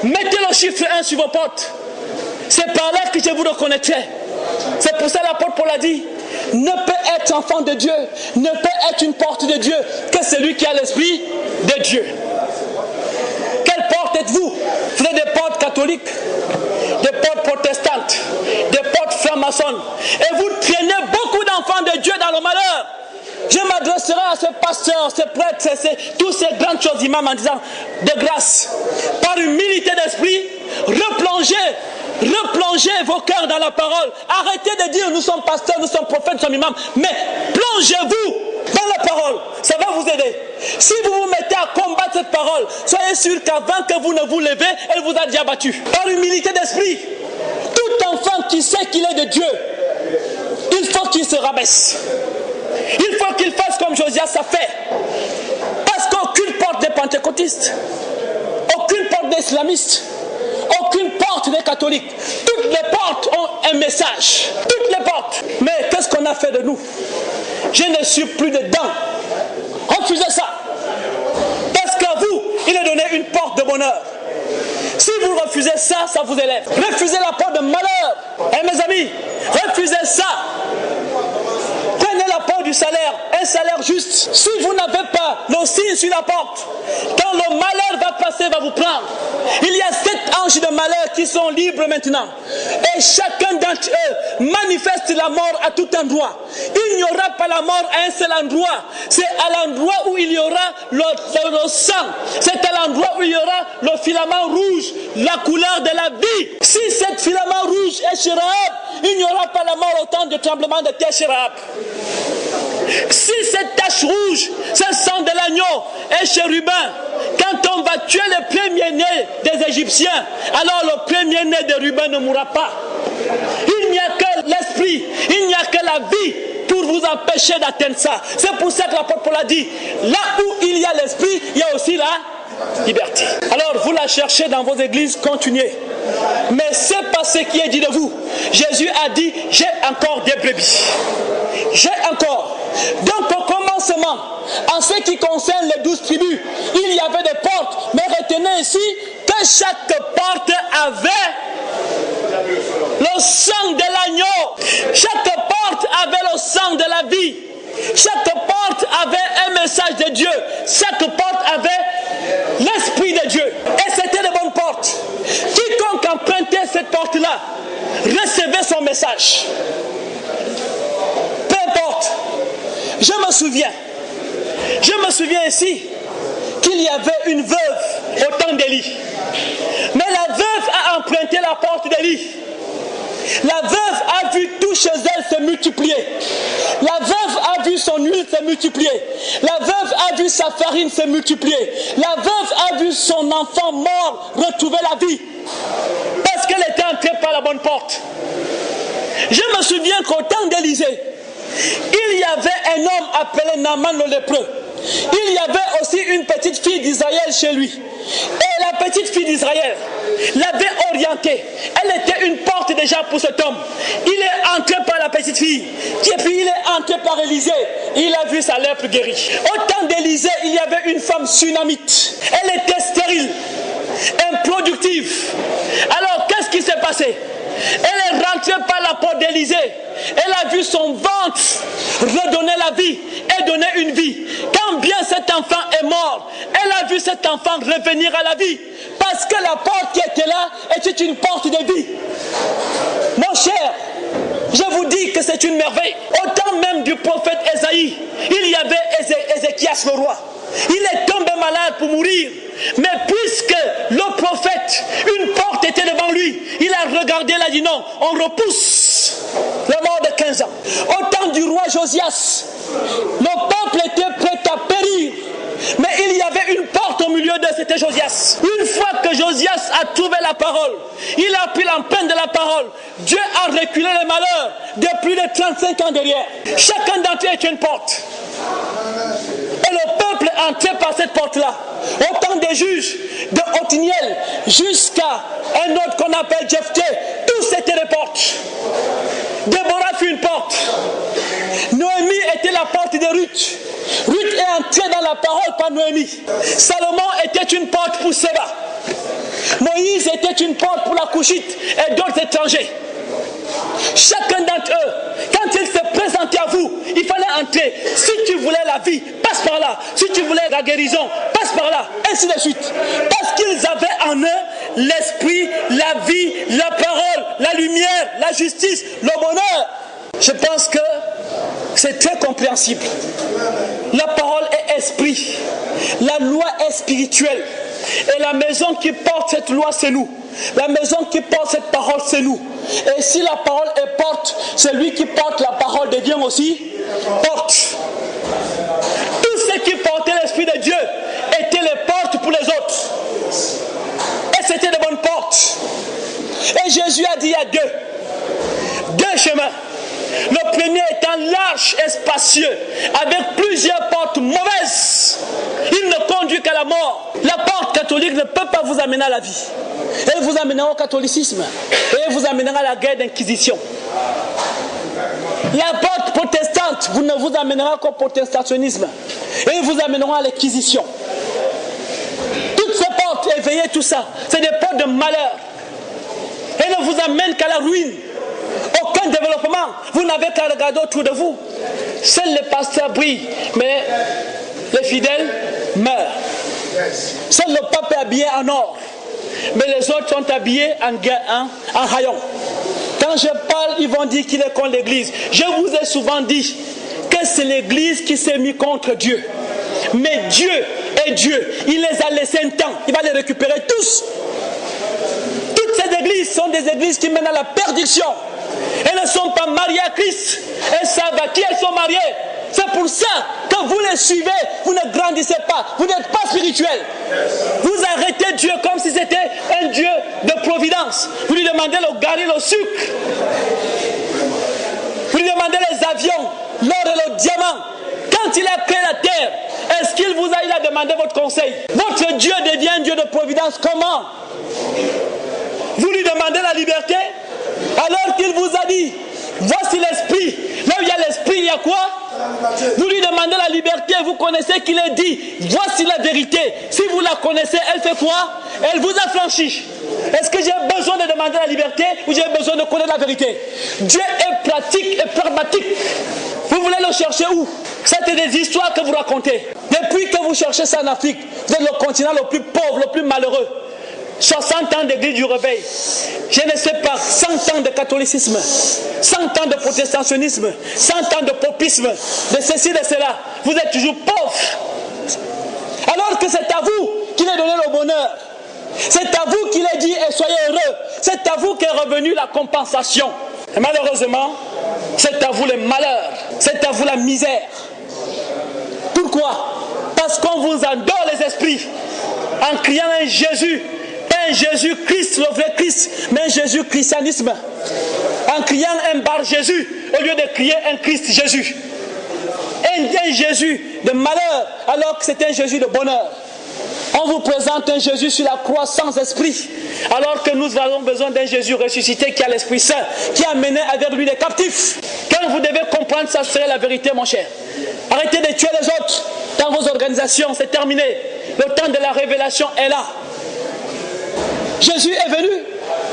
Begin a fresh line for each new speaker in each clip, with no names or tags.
Mettez le chiffre 1 sur vos portes. C'est par là que je vous reconnaîtrai. C'est pour ça l'apôtre Paul a dit, ne peut être enfant de Dieu, ne peut être une porte de Dieu que celui qui a l'esprit de Dieu. Quelle porte êtes-vous? Vous êtes des portes catholiques, des portes protestantes, des portes francs-maçonnes. Et vous traînez beaucoup d'enfants de Dieu dans le malheur. Je m'adresserai à ces pasteurs, ces prêtres, tous ces grandes choses imams en disant, de grâce, par humilité d'esprit, replongez vos cœurs dans la parole. Arrêtez de dire nous sommes pasteurs, nous sommes prophètes, nous sommes imams. Mais plongez-vous dans la parole. Ça va vous aider. Si vous vous mettez à combattre cette parole, soyez sûr qu'avant que vous ne vous levez, elle vous a déjà battu. Par humilité d'esprit, tout enfant qui sait qu'il est de Dieu, il faut qu'il se rabaisse. Il faut qu'il fasse comme Josias a fait. Parce qu'aucune porte des pentecôtistes, aucune porte des islamistes, aucune porte des catholiques, toutes les portes ont un message. Toutes les portes. Mais qu'est-ce qu'on a fait de nous? Je ne suis plus dedans. Refusez ça. Parce qu'à vous, il est donné une porte de bonheur. Si vous refusez ça, ça vous élève. Refusez la porte de malheur. Et mes amis, refusez ça. Prenez la porte du salaire, un salaire juste. Si vous n'avez pas le signe sur la porte, quand le malheur va passer, va vous prendre. Il y a 7 anges de malheur qui sont libres maintenant. Et chacun d'entre eux manifeste la mort à tout endroit. Il n'y aura pas la mort à un seul endroit. C'est à l'endroit où il y aura le sang. C'est à l'endroit où il y aura le filament rouge, la couleur de la vie. Si ce filament rouge est chez Rahab, il n'y aura pas la mort au temps du tremblement de terre chez Rahab. Si cette tache rouge, ce sang de l'agneau est chérubin, quand on va tuer le premier-né des Égyptiens, alors le premier-né de Ruben ne mourra pas. Il n'y a que l'esprit, il n'y a que la vie pour vous empêcher d'atteindre ça. C'est pour ça que l'apôtre Paul a dit, là où il y a l'esprit, il y a aussi la liberté. Alors vous la cherchez dans vos églises, continuez. Mais c'est pas ce qui est dit de vous. Jésus a dit, j'ai encore des brebis. J'ai encore. Donc au commencement, en ce qui concerne les 12 tribus, il y avait des portes. Mais retenez ici que chaque porte avait le sang de l'agneau. Chaque porte avait le sang de la vie. Chaque porte avait un message de Dieu. Chaque porte avait l'esprit de Dieu. Et c'était de bonnes portes. Quiconque empruntait cette porte-là recevait son message. Peu importe. Je me souviens ici qu'il y avait une veuve au temps d'Élie. Mais la veuve a emprunté la porte d'Élie. La veuve a vu tout chez elle se multiplier. La veuve a vu son huile se multiplier. La veuve a vu sa farine se multiplier. La veuve a vu son enfant mort retrouver la vie. Parce qu'elle était entrée par la bonne porte. Je me souviens qu'au temps d'Élisée, il y avait un homme appelé Naaman le lépreux. Il y avait aussi une petite fille d'Israël chez lui. Et la petite fille d'Israël l'avait orienté. Elle était une porte déjà pour cet homme. Il est entré par la petite fille. Et puis il est entré par Élisée. Il a vu sa lèpre guérie. Au temps d'Élisée, il y avait une femme sunamite. Elle était stérile, improductive. Alors qu'est-ce qui s'est passé? Elle est rentrée par la porte d'Élisée. Elle a vu son ventre redonner la vie et donner une vie. Quand bien cet enfant est mort, elle a vu cet enfant revenir à la vie. Parce que la porte qui était là était une porte de vie. Mon cher, je vous dis que c'est une merveille. Au temps même du prophète Ésaïe, il y avait Ézéchias le roi. Il est tombé malade pour mourir. Mais puisque le prophète, une porte était devant lui, il a regardé, il a dit non, on repousse la mort de 15 ans. Au temps du roi Josias, le peuple était prêt à périr. Mais il y avait une porte au milieu d'eux, c'était Josias. Une fois que Josias a trouvé la parole, il a pris l'empreinte de la parole, Dieu a reculé les malheurs de plus de 35 ans derrière. Chacun d'entre eux est une porte. Et le peuple entrait par cette porte-là. Au temps des juges, de Othniel jusqu'à un autre qu'on appelle Jephthé, tous étaient des portes. Déborah fut une porte. Noémie était la porte de Ruth. Ruth est entrée dans la parole par Noémie. Salomon était une porte pour Séba. Moïse était une porte pour la Couchite et d'autres étrangers. Chacun d'entre eux, quand il se présentait à vous, il fallait entrer. Si tu voulais la vie, passe par là. Si tu voulais la guérison, passe par là. Ainsi de suite. Parce qu'ils avaient en eux l'esprit, la vie, la parole, la lumière, la justice, le bonheur. Je pense que c'est très compréhensible. La parole est esprit. La loi est spirituelle. Et la maison qui porte cette loi, c'est nous. La maison qui porte cette parole, c'est nous. Et si la parole est porte, celui qui porte la parole devient aussi porte. Tous ceux qui portaient l'Esprit de Dieu étaient les portes pour les autres. Et c'était de bonnes portes. Et Jésus a dit il y a deux chemins. Le premier étant large et spacieux, avec plusieurs portes mauvaises. Il ne conduit qu'à la mort. La porte catholique ne peut pas vous amener à la vie. Elle vous amènera au catholicisme. Et elle vous amènera à la guerre d'inquisition. La porte protestante ne vous amènera qu'au protestantisme. Et elle vous amènera à l'inquisition. Toutes ces portes, éveillez tout ça. C'est des portes de malheur. Elles ne vous amènent qu'à la ruine. Aucun développement. Vous n'avez qu'à regarder autour de vous. Seuls les pasteurs brillent, mais les fidèles meurent. Seul le pape est habillé en or, mais les autres sont habillés en haillons. Quand je parle, ils vont dire qu'il est contre l'église. Je vous ai souvent dit que c'est l'église qui s'est mise contre Dieu. Mais Dieu est Dieu. Il les a laissés un temps. Il va les récupérer tous. Toutes ces églises sont des églises qui mènent à la perdition. Elles ne sont pas mariées à Christ. Elles savent à qui elles sont mariées. C'est pour ça que vous les suivez, vous ne grandissez pas, vous n'êtes pas spirituel. Vous arrêtez Dieu comme si c'était un Dieu de providence. Vous lui demandez le garil au sucre. Vous lui demandez les avions, l'or et le diamant. Quand il a créé la terre, est-ce qu'il vous a, il a demandé votre conseil? Votre Dieu devient un Dieu de providence. Comment? Vous lui demandez la liberté alors qu'il vous a dit, voici l'esprit. Là où il y a l'esprit, il y a quoi? Vous lui demandez la liberté, vous connaissez qu'il est dit, voici la vérité. Si vous la connaissez, elle fait quoi? Elle vous affranchit. Est-ce que j'ai besoin de demander la liberté ou j'ai besoin de connaître la vérité? Dieu est pratique et pragmatique. Vous voulez le chercher où? C'est des histoires que vous racontez. Depuis que vous cherchez ça en Afrique, vous êtes le continent le plus pauvre, le plus malheureux. 60 ans d'église du réveil, je ne sais pas, 100 ans de catholicisme, 100 ans de protestantisme, 100 ans de popisme, de ceci, de cela. Vous êtes toujours pauvres. Alors que c'est à vous qu'il est donné le bonheur. C'est à vous qu'il est dit et soyez heureux. C'est à vous qu'est revenue la compensation. Et malheureusement, c'est à vous le malheur. C'est à vous la misère. Pourquoi? Parce qu'on vous endort les esprits en criant un Jésus. Un Jésus-Christ, le vrai Christ, mais un Jésus-christianisme. En criant un bar Jésus, au lieu de crier un Christ Jésus. Un Jésus de malheur, alors que c'est un Jésus de bonheur. On vous présente un Jésus sur la croix sans esprit, alors que nous avons besoin d'un Jésus ressuscité qui a l'Esprit Saint, qui a mené avec lui des captifs. Quand vous devez comprendre ça, serait la vérité, mon cher. Arrêtez de tuer les autres dans vos organisations, c'est terminé. Le temps de la révélation est là. Jésus est venu,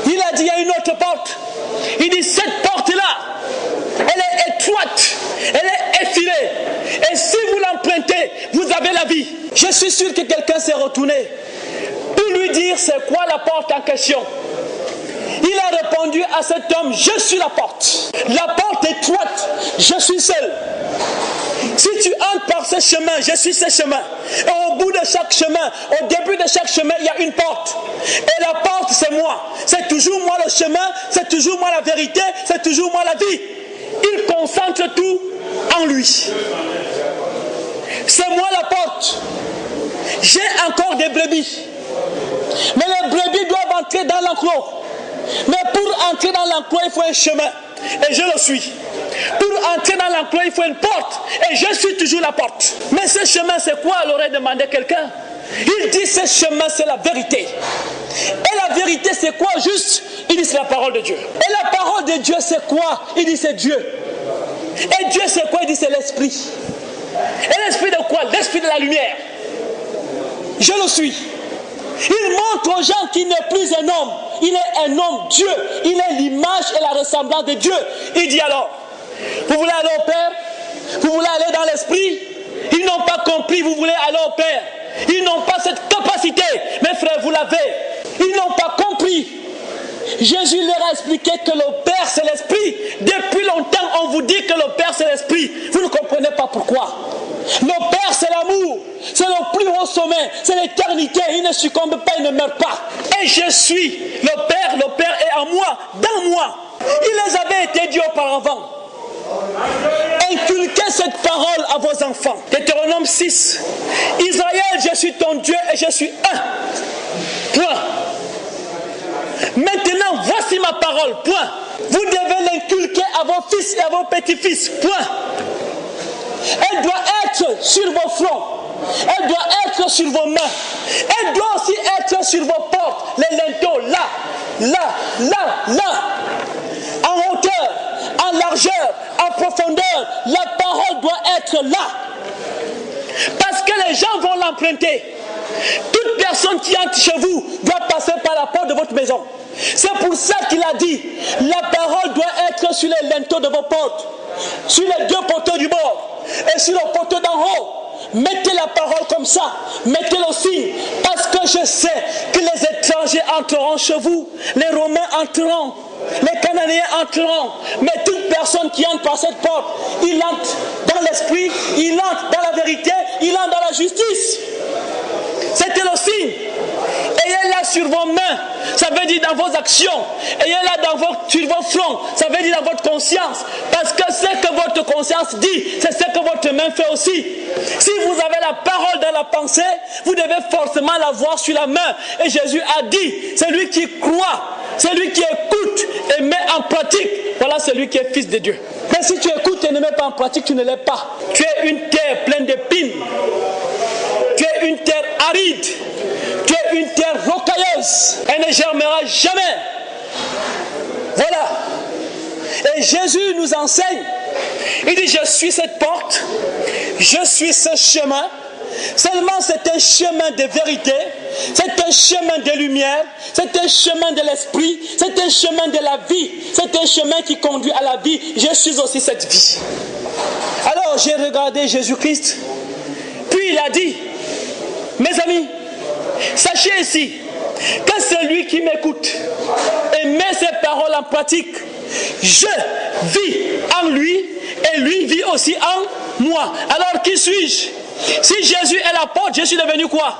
il a dit il y a une autre porte. Il dit cette porte-là, elle est étroite, elle est effilée. Et si vous l'empruntez, vous avez la vie. Je suis sûr que quelqu'un s'est retourné pour lui dire c'est quoi la porte en question. Il a répondu à cet homme, je suis la porte. La porte est étroite, je suis seul. Si tu entres par ce chemin, je suis ce chemin. Et au bout de chaque chemin, au début de chaque chemin, il y a une porte. Et la porte, c'est moi. C'est toujours moi le chemin, c'est toujours moi la vérité, c'est toujours moi la vie. Il concentre tout en lui. C'est moi la porte. J'ai encore des brebis. Mais les brebis doivent entrer dans l'enclos. Mais pour entrer dans l'enclos, il faut un chemin. Et je le suis. Pour entrer dans l'enclos, il faut une porte. Et je suis toujours la porte. Mais ce chemin, c'est quoi? Elle aurait demandé quelqu'un. Il dit ce chemin, c'est la vérité. Et la vérité, c'est quoi juste? Il dit c'est la parole de Dieu. Et la parole de Dieu, c'est quoi? Il dit c'est Dieu. Et Dieu, c'est quoi? Il dit c'est l'esprit. Et l'esprit de quoi? L'esprit de la lumière. Je le suis. Il montre aux gens qu'il n'est plus un homme. Il est un homme Dieu. Il est l'image et la ressemblance de Dieu. Il dit alors, vous voulez aller au Père? Vous voulez aller dans l'esprit? Ils n'ont pas compris, vous voulez aller au Père. Ils n'ont pas cette capacité. Mes frères, vous l'avez. Ils n'ont pas compris. Jésus leur a expliqué que le Père c'est l'Esprit. Depuis longtemps, on vous dit que le Père c'est l'Esprit. Vous ne comprenez pas pourquoi. Le Père c'est l'amour. C'est le plus haut sommet. C'est l'éternité. Il ne succombe pas, il ne meurt pas. Et je suis le Père est en moi, dans moi. Il les avait été dit auparavant. Inculquez cette parole à vos enfants. Deutéronome 6. Israël, je suis ton Dieu et je suis un. Point. Maintenant, voici ma parole. Point. Vous devez l'inculquer à vos fils et à vos petits-fils. Point. Elle doit être sur vos fronts. Elle doit être sur vos mains. Elle doit aussi être sur vos portes. Les linteaux, là. En hauteur, en largeur, en profondeur. La parole doit être là. Parce que les gens vont l'emprunter. Toute personne qui entre chez vous doit passer par la porte de votre maison. C'est pour ça qu'il a dit, la parole doit être sur les linteaux de vos portes, sur les deux poteaux du bord et sur le poteau d'en haut. Mettez la parole comme ça, mettez le signe, parce que je sais que les étrangers entreront chez vous, les Romains entreront, les Cananéens entreront, mais toute personne qui entre par cette porte, il entre dans l'esprit, il entre dans la vérité, il entre dans la justice. C'était le signe. Ayez-la sur vos mains, ça veut dire dans vos actions. Ayez-la sur vos fronts, ça veut dire dans votre conscience. Parce que ce que votre conscience dit, c'est ce que votre main fait aussi. Si vous avez la parole dans la pensée, vous devez forcément la voir sur la main. Et Jésus a dit, celui qui croit, celui qui écoute et met en pratique, voilà celui qui est fils de Dieu. Mais si tu écoutes et ne mets pas en pratique, tu ne l'es pas. Tu es une terre pleine d'épines. Tu es une terre aride. Tu es une terre rocailleuse. Elle ne germera jamais. Voilà. Et Jésus nous enseigne. Il dit, je suis cette porte. Je suis ce chemin. Seulement c'est un chemin de vérité. C'est un chemin de lumière. C'est un chemin de l'esprit. C'est un chemin de la vie. C'est un chemin qui conduit à la vie. Je suis aussi cette vie. Alors j'ai regardé Jésus-Christ. Puis il a dit, mes amis, sachez ici que celui qui m'écoute et met ses paroles en pratique, je vis en lui et lui vit aussi en moi. Alors qui suis-je? Si Jésus est la porte, je suis devenu quoi?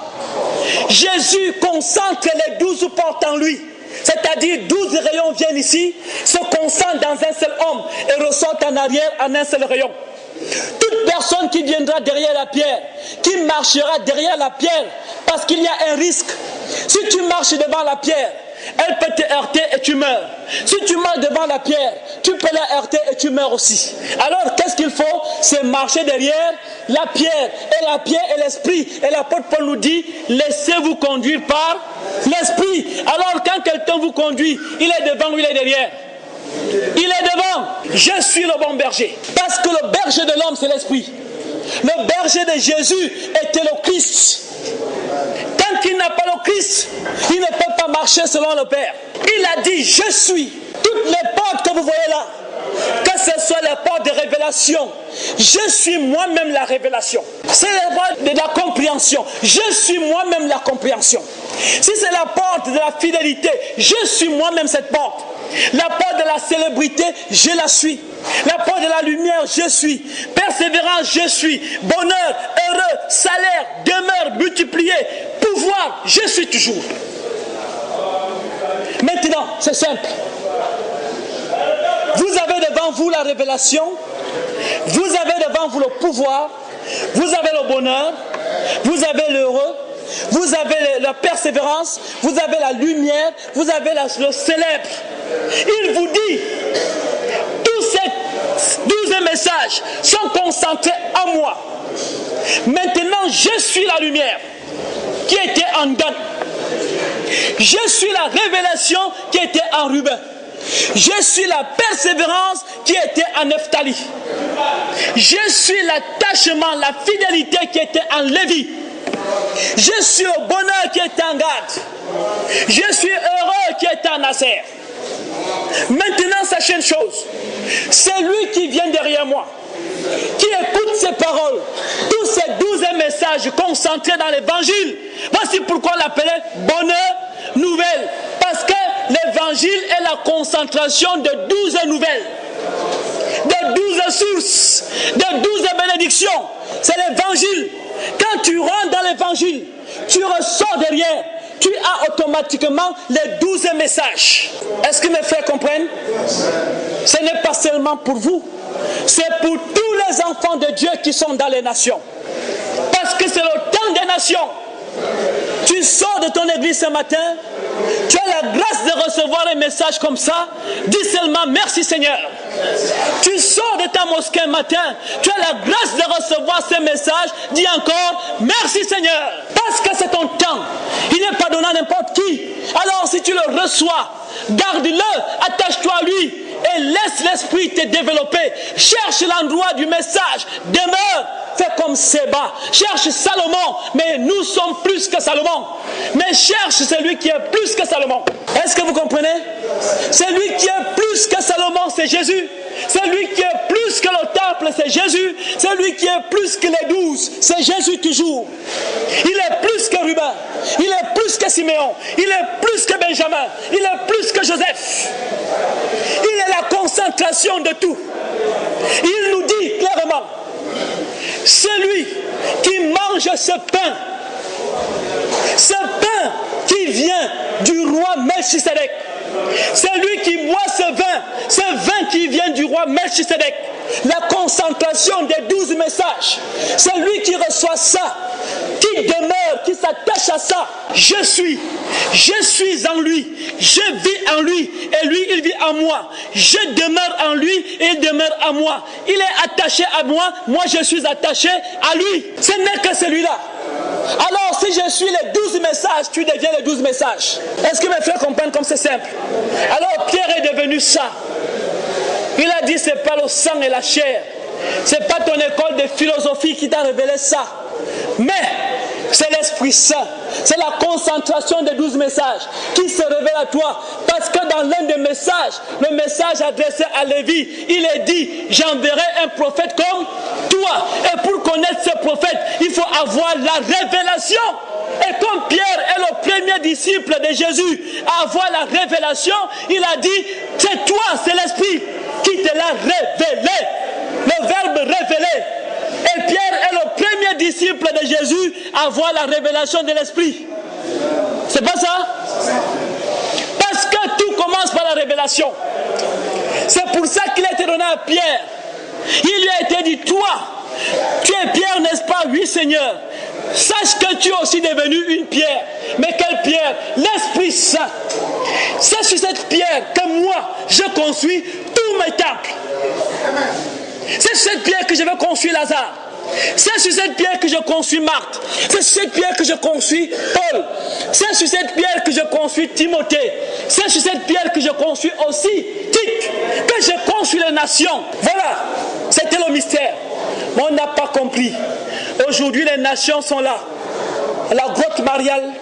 Jésus concentre les 12 portes en lui. C'est-à-dire 12 rayons viennent ici, se concentrent dans un seul homme et ressortent en arrière en un seul rayon. Toute personne qui viendra derrière la pierre, qui marchera derrière la pierre, parce qu'il y a un risque. Si tu marches devant la pierre, elle peut te heurter et tu meurs. Si tu marches devant la pierre, tu peux la heurter et tu meurs aussi. Alors qu'est-ce qu'il faut? C'est marcher derrière la pierre et l'esprit. Et l'apôtre Paul nous dit, laissez-vous conduire par l'esprit. Alors quand quelqu'un vous conduit, il est devant ou il est derrière? Il est devant. Je suis le bon berger. Parce que le berger de l'homme, c'est l'esprit. Le berger de Jésus était le Christ. Tant qu'il n'a pas le Christ, il ne peut pas marcher selon le Père. Il a dit, je suis. Toutes les portes que vous voyez là, que ce soit les portes de révélation, je suis moi-même la révélation. C'est les portes de la compréhension. Je suis moi-même la compréhension. Si c'est la porte de la fidélité, je suis moi-même cette porte. La porte de la célébrité, je la suis. La porte de la lumière, je suis. Persévérance, je suis. Bonheur, heureux, salaire, demeure, multiplié, pouvoir, je suis toujours. Maintenant, c'est simple. Vous avez devant vous la révélation. Vous avez devant vous le pouvoir. Vous avez le bonheur. Vous avez l'heureux. Vous avez la persévérance, vous avez la lumière, vous avez le célèbre. Il vous dit, tous ces 12 messages sont concentrés en moi. Maintenant, je suis la lumière qui était en Dan. Je suis la révélation qui était en Ruben. Je suis la persévérance qui était en Nephtali. Je suis l'attachement, la fidélité qui était en Lévi. Je suis le bonheur qui est en Gad. Je suis heureux qui est en Aser. Maintenant, sachez une chose. C'est lui qui vient derrière moi, qui écoute ces paroles, tous ces 12 messages concentrés dans l'évangile. Voici pourquoi on l'appelait bonheur nouvelle. Parce que l'évangile est la concentration de 12 nouvelles, de 12 sources, de 12 bénédictions. C'est l'évangile. Quand tu rentres dans l'évangile, tu ressors derrière, tu as automatiquement les 12 messages. Est-ce que mes frères comprennent? Ce n'est pas seulement pour vous, c'est pour tous les enfants de Dieu qui sont dans les nations. Parce que c'est le temps des nations. Tu sors de ton église ce matin, tu as la grâce de recevoir un message comme ça, dis seulement merci Seigneur. Tu sors de ta mosquée un matin, tu as la grâce de recevoir ce message, dis encore merci Seigneur. Parce que c'est ton temps, il n'est pas donné à n'importe qui. Alors si tu le reçois, garde-le, attache-toi à lui et laisse l'esprit te développer. Cherche l'endroit du message, demeure. Fais comme Séba, cherche Salomon, mais nous sommes plus que Salomon. Mais cherche celui qui est plus que Salomon. Est-ce que vous comprenez? Celui qui est plus que Salomon, c'est Jésus. Celui qui est plus que le temple, c'est Jésus. Celui qui est plus que les 12, c'est Jésus toujours. Il est plus que Ruben, il est plus que Siméon, il est plus que Benjamin, il est plus que Joseph. Il est la concentration de tout. Il nous dit clairement, celui qui mange ce pain qui vient du roi Melchisedec, celui qui boit ce vin qui vient du roi Melchisedec, la concentration des 12 messages, celui qui reçoit ça, qui demeure, qui s'attache à ça, je suis en lui, je vis en lui, et lui il vit en moi, je demeure en lui, et il demeure en moi, il est attaché à moi, moi je suis attaché à lui, ce n'est que celui-là. Alors si je suis les 12 messages, tu deviens les 12 messages. Est-ce que mes frères comprennent comme c'est simple? Alors Pierre est devenu ça. Il a dit c'est pas le sang et la chair, c'est pas ton école de philosophie qui t'a révélé ça, mais c'est l'Esprit Saint, c'est la concentration des 12 messages qui se révèle à toi. Parce que dans l'un des messages, le message adressé à Lévi, il est dit, j'enverrai un prophète comme toi. Et pour connaître ce prophète, il faut avoir la révélation. Et comme Pierre est le premier disciple de Jésus à avoir la révélation, il a dit, c'est toi, c'est l'Esprit qui te l'a révélé. Le verbe révéler. Et Pierre est le premier disciple de Jésus à avoir la révélation de l'Esprit. C'est pas ça? Parce que tout commence par la révélation. C'est pour ça qu'il a été donné à Pierre. Il lui a été dit, toi, tu es Pierre, n'est-ce pas? Oui, Seigneur. Sache que tu es aussi devenu une pierre. Mais quelle pierre? L'Esprit Saint. C'est sur cette pierre que moi, je construis tous mes temples. C'est sur cette pierre que je vais construire Lazare. C'est sur cette pierre que je construis Marthe. C'est sur cette pierre que je construis Paul. C'est sur cette pierre que je construis Timothée. C'est sur cette pierre que je construis aussi Tite. Que je construis les nations. Voilà, c'était le mystère. Mais on n'a pas compris. Aujourd'hui, les nations sont là. La grotte mariale.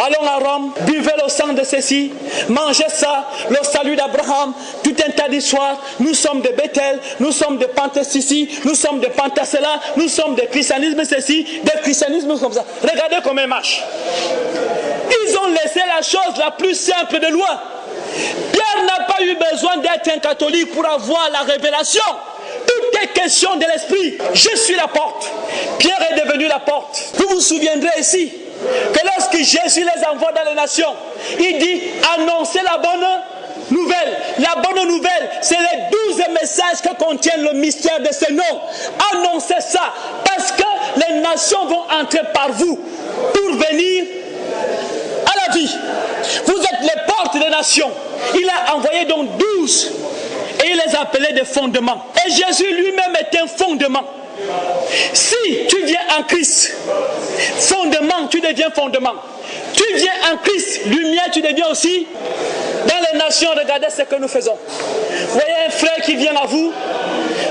Allons à Rome, buvez le sang de ceci, mangez ça, le salut d'Abraham, tout un tas d'histoires. Nous sommes de Bethel, nous sommes de Pentecétie, nous sommes de Pentacella, nous sommes de christianisme ceci, de christianisme comme ça. Regardez comment ils marchent. Ils ont laissé la chose la plus simple de loin. Pierre n'a pas eu besoin d'être un catholique pour avoir la révélation. Tout est question de l'esprit. Je suis la porte. Pierre est devenu la porte. Vous vous souviendrez ici que lorsque Jésus les envoie dans les nations, il dit annoncez la bonne nouvelle. La bonne nouvelle, c'est les 12 messages que contient le mystère de ce nom. Annoncez ça, parce que les nations vont entrer par vous pour venir à la vie. Vous êtes les portes des nations. Il a envoyé donc 12 et il les appelait des fondements. Et Jésus lui-même est un fondement. Si tu viens en Christ, fondement, tu deviens fondement. Tu viens en Christ, lumière, tu deviens aussi. Dans les nations, regardez ce que nous faisons. Vous voyez un frère qui vient à vous.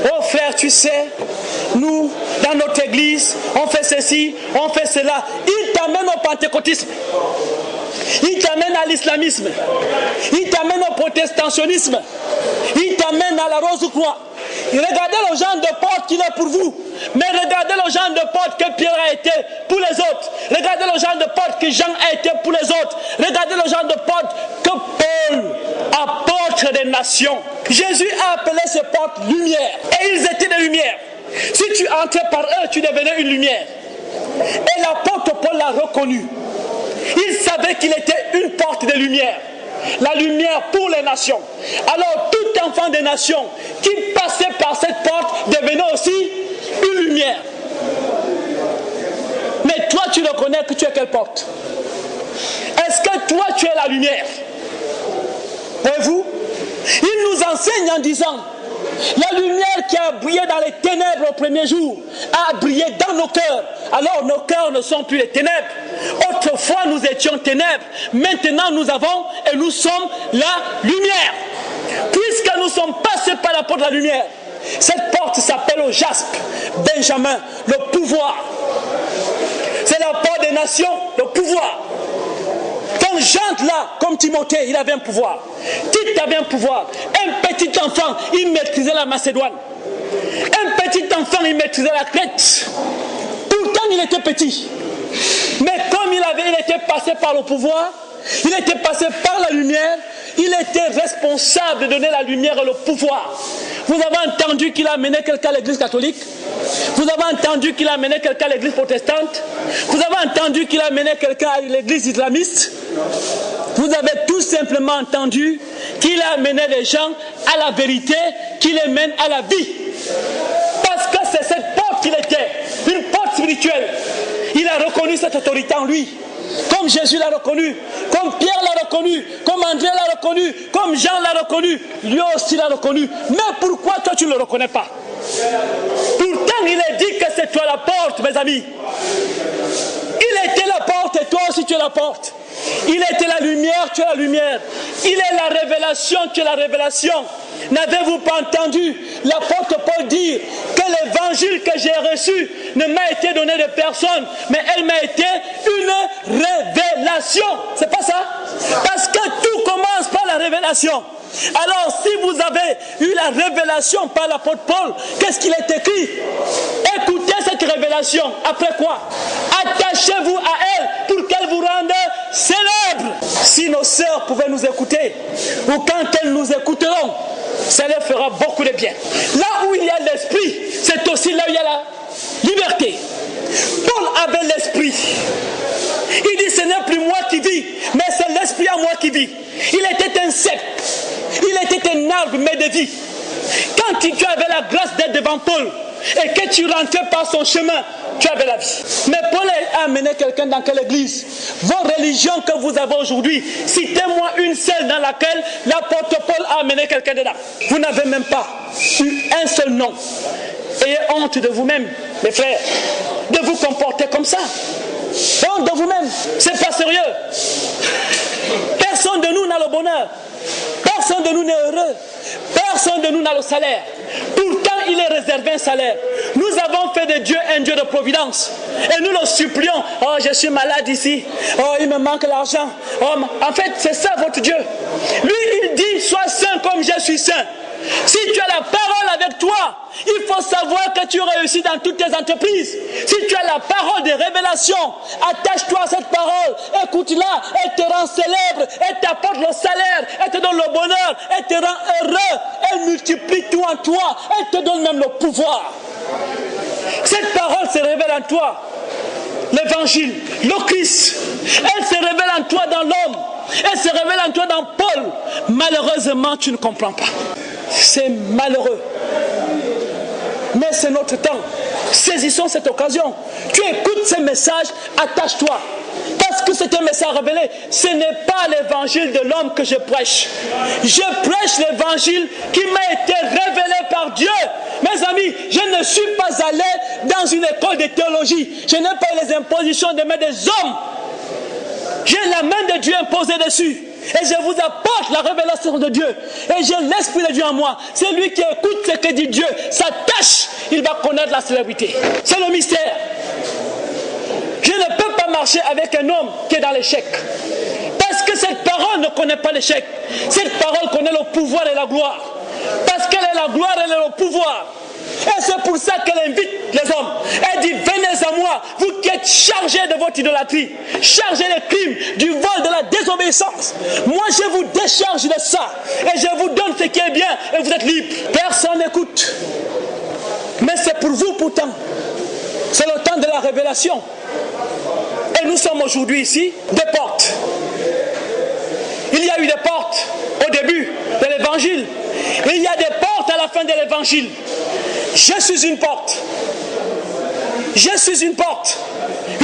Oh frère, tu sais, nous, dans notre église, on fait ceci, on fait cela. Il t'amène au pentecôtisme. Il t'amène à l'islamisme. Il t'amène au protestantisme. Il t'amène à la rose-croix. Regardez le genre de porte qu'il est pour vous. Mais regardez le genre de porte que Pierre a été pour les autres. Regardez le genre de porte que Jean a été pour les autres. Regardez le genre de porte que Paul, apôtre des nations. Jésus a appelé ces portes lumière. Et ils étaient des lumières. Si tu entrais par eux, tu devenais une lumière. Et l'apôtre Paul l'a reconnu. Il savait qu'il était une porte de lumière. La lumière pour les nations. Alors tout enfant des nations qui passait par cette porte devenait aussi une lumière. Mais toi tu reconnais que tu es quelle porte? Est-ce que toi tu es la lumière? Voyez-vous? Il nous enseigne en disant: la lumière qui a brillé dans les ténèbres au premier jour a brillé dans nos cœurs. Alors nos cœurs ne sont plus les ténèbres. Autrefois nous étions ténèbres. Maintenant nous avons et nous sommes la lumière. Puisque nous sommes passés par la porte de la lumière, cette porte s'appelle au jaspe, Benjamin, le pouvoir. C'est la porte des nations, le pouvoir. Quand Jean là, comme Timothée, il avait un pouvoir. Tite avait un pouvoir. Un petit enfant, il maîtrisait la Macédoine. Un petit enfant, il maîtrisait la Crète. Pourtant, il était petit. Mais comme il était passé par le pouvoir, il était passé par la lumière, il était responsable de donner la lumière et le pouvoir. Vous avez entendu qu'il a amené quelqu'un à l'église catholique? Vous avez entendu qu'il a amené quelqu'un à l'église protestante? Vous avez entendu qu'il a amené quelqu'un à l'église islamiste? Vous avez tout simplement entendu qu'il a amené les gens à la vérité, qu'il les mène à la vie. Parce que c'est cette porte qu'il était, une porte spirituelle. Il a reconnu cette autorité en lui. Comme Jésus l'a reconnu, comme Pierre l'a reconnu, comme André l'a reconnu, comme Jean l'a reconnu, lui aussi l'a reconnu. Mais pourquoi toi tu ne le reconnais pas? Pourtant il est dit que c'est toi la porte, mes amis. Il était la porte et toi aussi tu es la porte. Il était la lumière, tu es la lumière. Il est la révélation, tu es la révélation. N'avez-vous pas entendu l'apôtre Paul dire que l'évangile que j'ai reçu ne m'a été donné de personne, mais elle m'a été une révélation. C'est pas ça? Parce que tout commence par la révélation. Alors si vous avez eu la révélation par l'apôtre Paul, qu'est-ce qu'il est écrit? Écoutez cette révélation. Après quoi? Attachez-vous à elle pour qu'elle vous rende célèbre. Si nos sœurs pouvaient nous écouter, ou quand elles nous écouteront, ça leur fera beaucoup de bien. Là où il y a l'esprit, c'est aussi là où il y a la liberté. Paul avait l'esprit. Il dit: ce n'est plus moi qui vis, mais c'est l'esprit à moi qui vit. Il était un cep. Il était un arbre, mais de vie. Quand tu avais la grâce d'être devant Paul et que tu rentrais par son chemin, tu avais la vie. Mais Paul a amené quelqu'un dans quelle église? Vos religions que vous avez aujourd'hui, citez-moi une seule dans laquelle l'apôtre Paul a amené quelqu'un dedans. Vous n'avez même pas eu un seul nom. Ayez honte de vous-même, mes frères, de vous comporter comme ça. Honte de vous-même, c'est pas sérieux. Personne de nous n'a le bonheur. Personne de nous n'est heureux. Personne de nous n'a le salaire. Pourtant, il est réservé un salaire. Nous avons fait de Dieu un Dieu de providence. Et nous le supplions. Oh, je suis malade ici. Oh, il me manque l'argent. Oh, en fait, c'est ça votre Dieu. Lui, il dit: sois saint comme je suis saint. Si tu as la parole avec toi, il faut savoir que tu réussis dans toutes tes entreprises. Si tu as la parole de révélation, attache-toi à cette parole, écoute-la, elle te rend célèbre, elle t'apporte le salaire, elle te donne le bonheur, elle te rend heureux, elle multiplie tout en toi, elle te donne même le pouvoir. Cette parole se révèle en toi. L'évangile, le Christ, elle se révèle en toi dans l'homme, elle se révèle en toi dans Paul. Malheureusement, tu ne comprends pas. C'est malheureux. Mais c'est notre temps. Saisissons cette occasion. Tu écoutes ces messages, attache-toi. Parce que c'est un message révélé. Ce n'est pas l'évangile de l'homme que je prêche. Je prêche l'évangile qui m'a été révélé par Dieu. Mes amis, je ne suis pas allé dans une école de théologie. Je n'ai pas eu les impositions des mains des hommes. J'ai la main de Dieu imposée dessus. et je vous apporte la révélation de Dieu, et j'ai l'Esprit de Dieu en moi, celui qui écoute ce que dit Dieu, sa tâche, il va connaître la célébrité. C'est le mystère. Je ne peux pas marcher avec un homme qui est dans l'échec. Parce que cette parole ne connaît pas l'échec. Cette parole connaît le pouvoir et la gloire. Parce qu'elle est la gloire, elle est le pouvoir. Et c'est pour ça qu'elle invite les hommes. Elle dit, venez à moi, vous qui êtes chargés de votre idolâtrie, chargés des crimes, du vol, de la désobéissance. Moi, je vous décharge de ça. Et je vous donne ce qui est bien, et vous êtes libres. Personne n'écoute. Mais c'est pour vous pourtant. C'est le temps de la révélation. Et nous sommes aujourd'hui ici, des portes. Il y a eu des portes au début de l'évangile. Il y a des portes à la fin de l'évangile. Je suis une porte. Je suis une porte.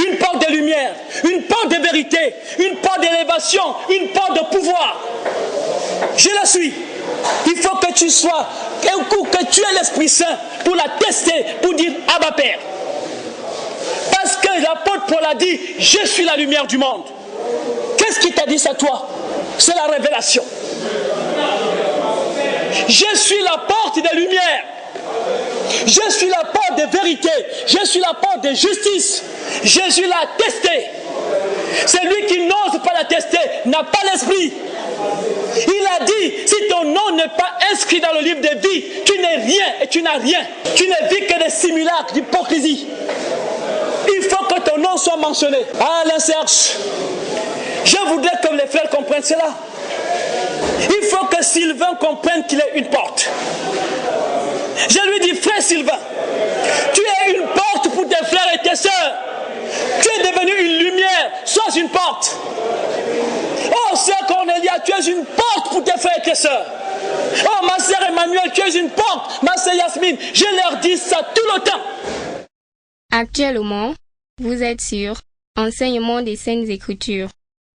Une porte de lumière, une porte de vérité, une porte d'élévation, une porte de pouvoir. Je la suis. Il faut que tu sois, que tu aies l'Esprit Saint pour la tester, pour dire Abba Père. Parce que l'apôtre Paul a dit, je suis la lumière du monde. Qu'est-ce qui t'a dit ça toi? C'est la révélation. Je suis la porte de lumière. Je suis la porte de vérité. Je suis la porte de justice. Jésus l'a testé. Celui qui n'ose pas la tester n'a pas l'esprit. Il a dit, si ton nom n'est pas inscrit dans le livre de vie, tu n'es rien et tu n'as rien. Tu ne vis que des simulacres d'hypocrisie. Il faut que ton nom soit mentionné. Alain Serge, je voudrais que les frères comprennent cela. Il faut que Sylvain comprenne qu'il est une porte. Je lui dis, frère Sylvain, tu es une porte pour tes frères et tes sœurs. Tu es devenu une lumière, sois une porte. Oh, sœur Cornelia, tu es une porte pour tes frères et tes sœurs. Oh, ma sœur Emmanuel, tu es une porte. Ma sœur Yasmine, je leur dis ça tout le temps.
Actuellement, vous êtes sur Enseignement des Saintes Écritures.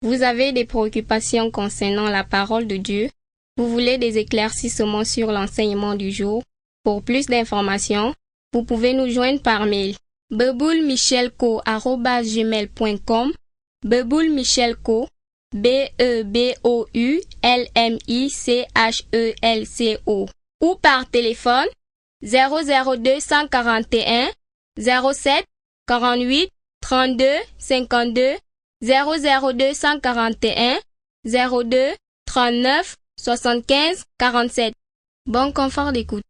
Vous avez des préoccupations concernant la parole de Dieu. Vous voulez des éclaircissements sur l'enseignement du jour. Pour plus d'informations, vous pouvez nous joindre par mail beboulmichelco@gmail.com, beboulmichelco, BEBOULMICHELCO, ou par téléphone 002 141 07 48 32 52, 002 141 02 39 75 47. Bon confort d'écoute.